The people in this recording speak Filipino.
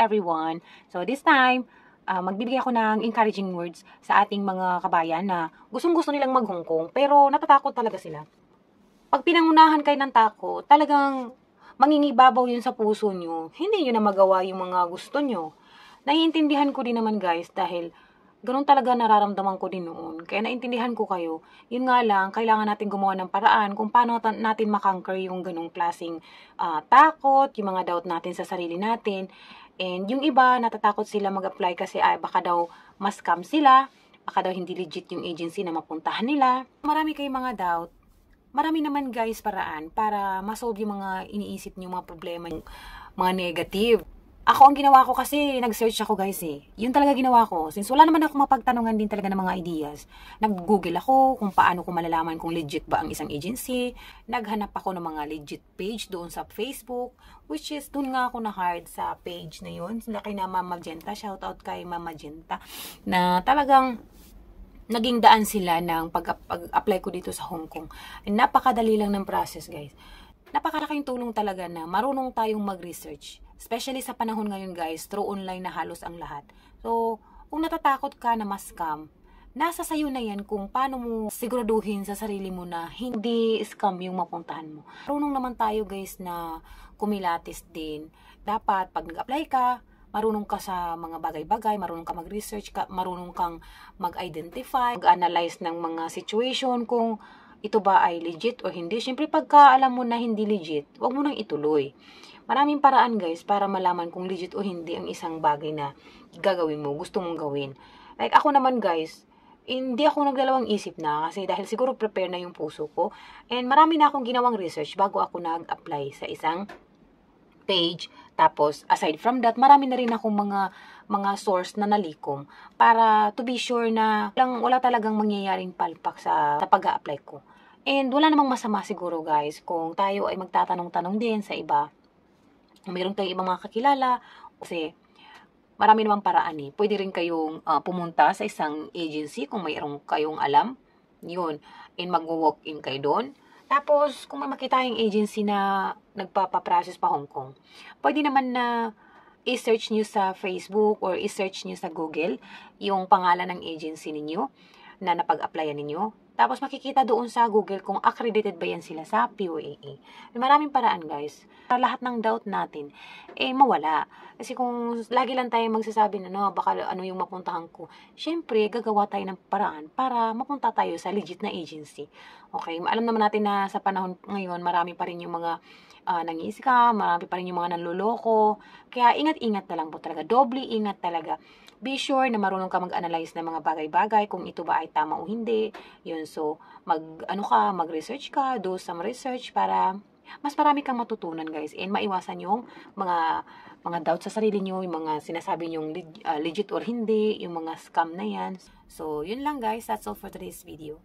everyone. So this time, magbibigay ako ng encouraging words sa ating mga kabayan na gustong-gusto nilang mag-Hong Kong pero natatakot talaga sila. Pag pinangunahan kayo ng takot, talagang mangingibabaw yun sa puso nyo. Hindi nyo na magawa yung mga gusto nyo. Naiintindihan ko din naman guys dahil ganun talaga nararamdaman ko din noon. Kaya naintindihan ko kayo. Yun nga lang, kailangan natin gumawa ng paraan kung paano natin makonquer yung ganung klaseng takot, yung mga doubt natin sa sarili natin. And yung iba, natatakot sila mag-apply kasi baka daw mas scam sila, baka daw hindi legit yung agency na mapuntahan nila. Marami kayong mga doubt. Marami naman guys paraan para masolve yung mga iniisip niyo, mga problema, mga negative. Ako ang ginawa ko kasi nag-search ako guys eh. Yun talaga ginawa ko. Since wala naman ako mapagtanungan din talaga ng mga ideas. Nag-google ako kung paano ko malalaman kung legit ba ang isang agency. Naghanap ako ng mga legit page doon sa Facebook. Which is doon nga ako na-hard sa page na yun. Sila kay na Ma'am Magenta. Shoutout kay Ma'am Magenta. Na talagang naging daan sila ng pag-apply ko dito sa Hong Kong. And napakadali lang ng process, guys. Napakalaking tulong talaga na marunong tayong mag-research. Especially sa panahon ngayon, guys, through online na halos ang lahat. So, kung natatakot ka na ma-scam, nasa sayo na yan kung paano mo siguraduhin sa sarili mo na hindi scam yung mapuntahan mo. Marunong naman tayo, guys, na kumilatis din. Dapat, pag nag-apply ka, marunong ka sa mga bagay-bagay, marunong ka mag-research, marunong kang mag-identify, mag-analyze ng mga situation kung ito ba ay legit o hindi. Siyempre, pagka alam mo na hindi legit, huwag mo nang ituloy. Maraming paraan guys para malaman kung legit o hindi ang isang bagay na gagawin mo, gusto mong gawin. Like ako naman guys, hindi ako nagdalawang isip na kasi dahil siguro prepare na yung puso ko. And marami na akong ginawang research bago ako nag-apply sa isang page. Tapos, aside from that, marami na rin akong mga source na nalikom para to be sure na wala talagang mangyayaring palpak sa pag-a-apply ko. And wala namang masama siguro guys kung tayo ay magtatanong-tanong din sa iba. Kung mayroon kayong ibang mga kakilala, kasi marami namang paraan eh. Pwede rin kayong pumunta sa isang agency kung mayroon kayong alam. Yun. And mag-walk-in kayo doon. Tapos, kung may makita yung agency na nagpapaprocess pa Hong Kong, pwede naman na i-search nyo sa Facebook or i-search nyo sa Google yung pangalan ng agency ninyo na napag-applyan ninyo. Tapos, makikita doon sa Google kung accredited ba yan sila sa POAA. Maraming paraan, guys. Para lahat ng doubt natin, mawala. Kasi kung lagi lang tayo magsasabi na, no, baka ano yung mapuntahan ko, syempre, gagawa tayo ng paraan para mapunta tayo sa legit na agency. Okay? Alam naman natin na sa panahon ngayon, marami pa rin yung mga nang-i-scam, marami pa rin yung mga nanloloko. Kaya ingat-ingat na lang po talaga. Doble ingat talaga. Be sure na marunong ka mag-analyze ng mga bagay-bagay kung ito ba ay tama o hindi. Yun, so mag-research ka, do some research para mas marami kang matutunan, guys. And maiwasan yung mga doubts sa sarili nyo, yung mga sinasabi nyong legit or hindi, yung mga scam na yan. So, yun lang, guys. That's all for today's video.